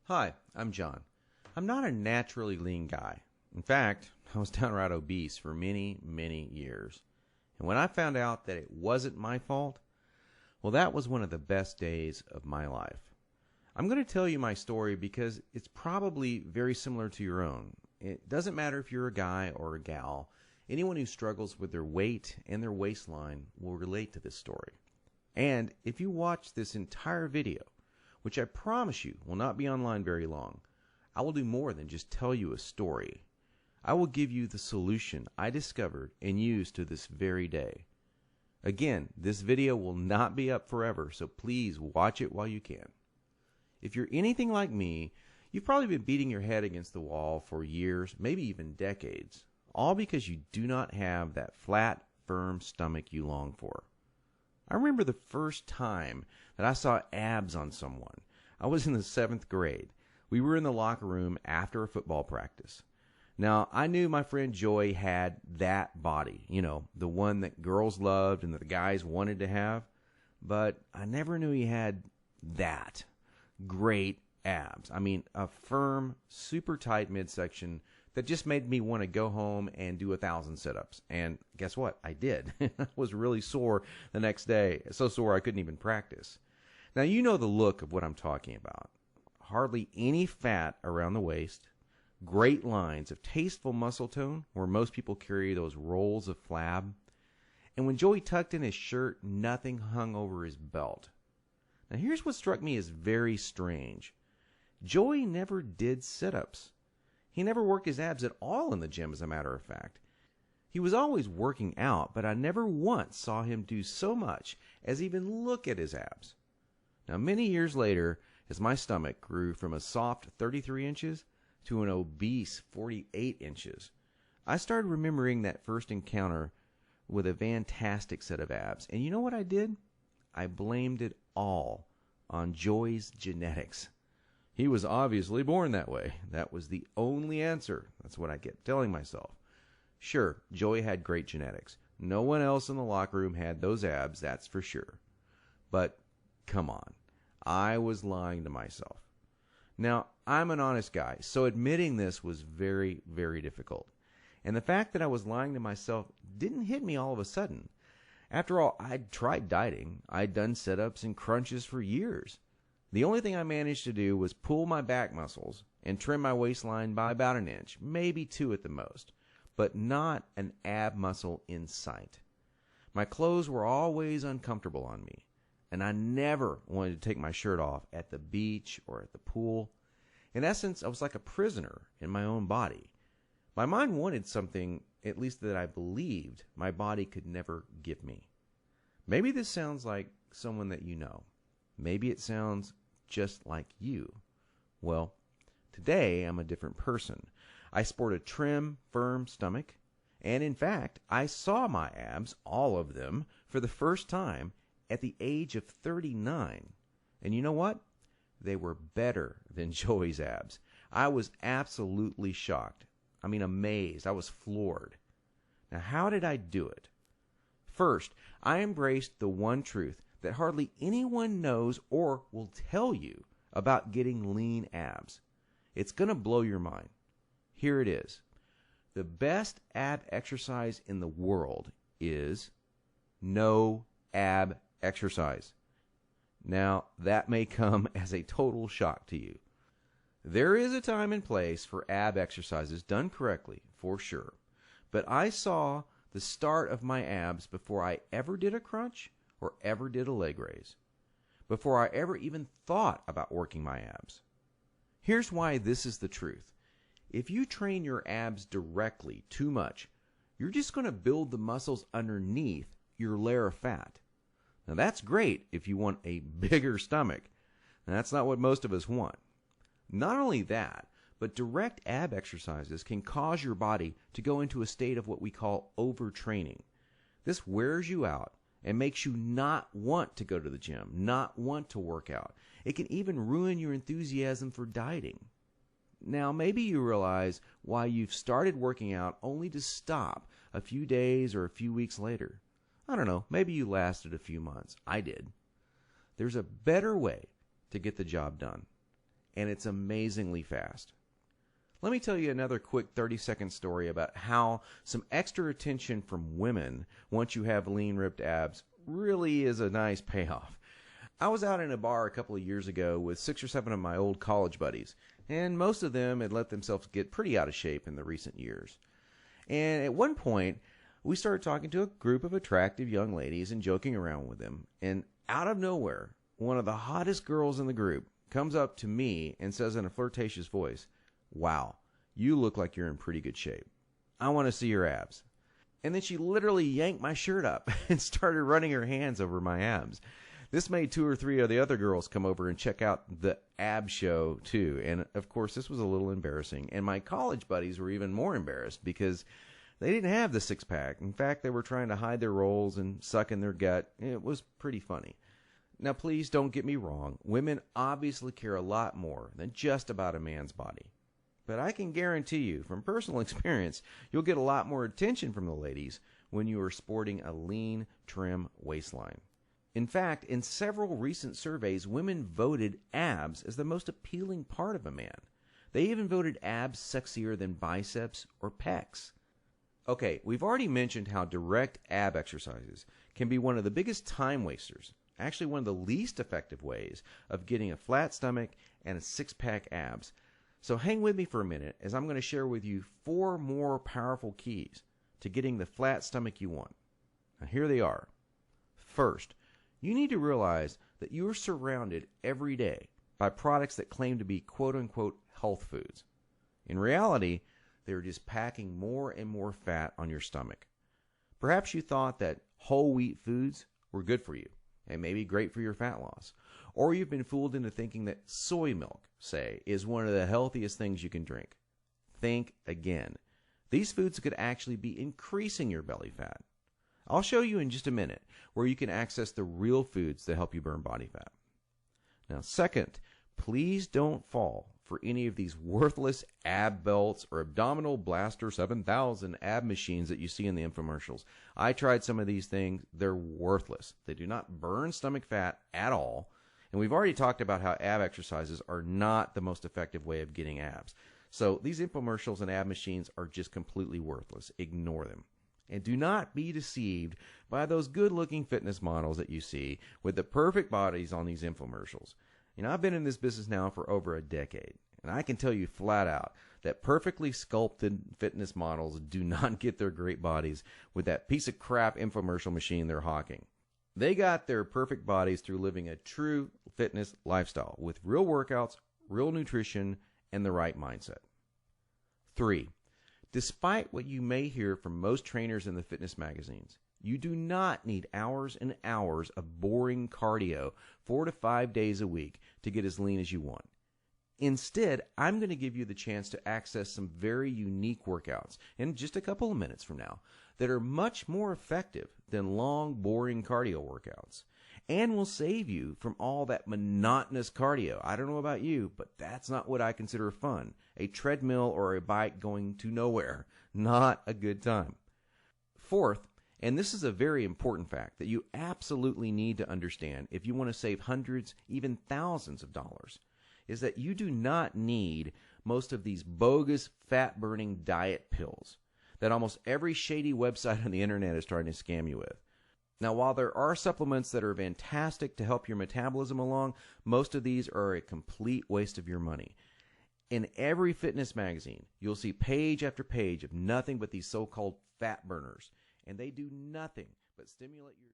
Hi, I'm John. I'm not a naturally lean guy. In fact, I was downright obese for many, many years. And when I found out that it wasn't my fault, well, that was one of the best days of my life. I'm going to tell you my story because it's probably very similar to your own. It doesn't matter if you're a guy or a gal. Anyone who struggles with their weight and their waistline will relate to this story. And if you watch this entire video, which I promise you will not be online very long, I will do more than just tell you a story. I will give you the solution I discovered and use to this very day. Again, this video will not be up forever, so please watch it while you can. If you're anything like me, you've probably been beating your head against the wall for years, maybe even decades, all because you do not have that flat, firm stomach you long for. I remember the first time that I saw abs on someone. I was in the 7th grade. We were in the locker room after a football practice. Now, I knew my friend Joey had that body, the one that girls loved and that the guys wanted to have, but I never knew he had that great abs. I mean, a firm, super tight midsection that just made me want to go home and do 1,000 sit-ups. And guess what? I did. I was really sore the next day. So sore I couldn't even practice. Now, you know the look of what I'm talking about. Hardly any fat around the waist. Great lines of tasteful muscle tone where most people carry those rolls of flab. And when Joey tucked in his shirt, nothing hung over his belt. Now, here's what struck me as very strange. Joey never did sit-ups. He never worked his abs at all in the gym, as a matter of fact. He was always working out, but I never once saw him do so much as even look at his abs. Now, many years later, as my stomach grew from a soft 33 inches to an obese 48 inches, I started remembering that first encounter with a fantastic set of abs. And you know what I did? I blamed it all on Joey's genetics. He was obviously born that way. That was the only answer. That's what I kept telling myself. Sure, Joey had great genetics. No one else in the locker room had those abs, that's for sure. But come on, I was lying to myself. Now, I'm an honest guy, so admitting this was very, very difficult. And the fact that I was lying to myself didn't hit me all of a sudden. After all, I'd tried dieting. I'd done sit-ups and crunches for years. The only thing I managed to do was pull my back muscles and trim my waistline by about an inch, maybe 2 at the most, but not an ab muscle in sight. My clothes were always uncomfortable on me, and I never wanted to take my shirt off at the beach or at the pool. In essence, I was like a prisoner in my own body. My mind wanted something, at least that I believed, my body could never give me. Maybe this sounds like someone that you know. Maybe it sounds just like you. Well, today I'm a different person. I sport a trim, firm stomach, and in fact, I saw my abs, all of them, for the first time at the age of 39. And you know what? They were better than Joey's abs. I was absolutely shocked. I mean, amazed. I was floored. Now, how did I do it? First, I embraced the one truth that hardly anyone knows or will tell you about getting lean abs. It's going to blow your mind. Here it is. The best ab exercise in the world is no ab exercise. Now, that may come as a total shock to you. There is a time and place for ab exercises done correctly, for sure. But I saw the start of my abs before I ever did a crunch or ever did a leg raise, before I ever even thought about working my abs. Here's why this is the truth. If you train your abs directly too much, you're just going to build the muscles underneath your layer of fat. Now that's great if you want a bigger stomach. And that's not what most of us want. Not only that, but direct ab exercises can cause your body to go into a state of what we call overtraining. This wears you out and makes you not want to go to the gym, not want to work out. It can even ruin your enthusiasm for dieting. Now, maybe you realize why you've started working out only to stop a few days or a few weeks later. I don't know, maybe you lasted a few months. I did. There's a better way to get the job done. and it's amazingly fast. Let me tell you another quick 30-second story about how some extra attention from women once you have lean, ripped abs really is a nice payoff. I was out in a bar a couple of years ago with 6 or 7 of my old college buddies, and most of them had let themselves get pretty out of shape in the recent years. And at one point, we started talking to a group of attractive young ladies and joking around with them, and out of nowhere, one of the hottest girls in the group comes up to me and says in a flirtatious voice, "Wow, you look like you're in pretty good shape. I want to see your abs." And then she literally yanked my shirt up and started running her hands over my abs. This made 2 or 3 of the other girls come over and check out the ab show too. And of course, this was a little embarrassing. And my college buddies were even more embarrassed because they didn't have the six-pack. In fact, they were trying to hide their rolls and suck in their gut. It was pretty funny. Now, please don't get me wrong. Women obviously care a lot more than just about a man's body. But I can guarantee you, from personal experience, you'll get a lot more attention from the ladies when you are sporting a lean, trim waistline. In fact, in several recent surveys, women voted abs as the most appealing part of a man. They even voted abs sexier than biceps or pecs. Okay, we've already mentioned how direct ab exercises can be one of the biggest time wasters, actually one of the least effective ways of getting a flat stomach and a six-pack abs. So hang with me for a minute as I'm going to share with you 4 more powerful keys to getting the flat stomach you want. Now here they are. First, you need to realize that you are surrounded every day by products that claim to be quote-unquote health foods. In reality, they're just packing more and more fat on your stomach. Perhaps you thought that whole wheat foods were good for you and maybe great for your fat loss. Or you've been fooled into thinking that soy milk, say, is one of the healthiest things you can drink. Think again. These foods could actually be increasing your belly fat. I'll show you in just a minute where you can access the real foods that help you burn body fat. Now, second, please don't fall for any of these worthless ab belts or abdominal blaster 7000 ab machines that you see in the infomercials. I tried some of these things. They're worthless. They do not burn stomach fat at all. And we've already talked about how ab exercises are not the most effective way of getting abs. So these infomercials and ab machines are just completely worthless. Ignore them. And do not be deceived by those good-looking fitness models that you see with the perfect bodies on these infomercials. You know, I've been in this business now for over a decade, and I can tell you flat out that perfectly sculpted fitness models do not get their great bodies with that piece of crap infomercial machine they're hawking. They got their perfect bodies through living a true fitness lifestyle with real workouts, real nutrition, and the right mindset. 3. Despite what you may hear from most trainers in the fitness magazines, you do not need hours and hours of boring cardio 4 to 5 days a week to get as lean as you want. Instead, I'm going to give you the chance to access some very unique workouts in just a couple of minutes from now that are much more effective than long, boring cardio workouts and will save you from all that monotonous cardio. I don't know about you, but that's not what I consider fun. A treadmill or a bike going to nowhere. Not a good time. Fourth, and this is a very important fact that you absolutely need to understand if you want to save hundreds, even thousands of dollars, is that you do not need most of these bogus fat-burning diet pills that almost every shady website on the internet is trying to scam you with. Now, while there are supplements that are fantastic to help your metabolism along, most of these are a complete waste of your money. In every fitness magazine, you'll see page after page of nothing but these so-called fat burners, and they do nothing but stimulate your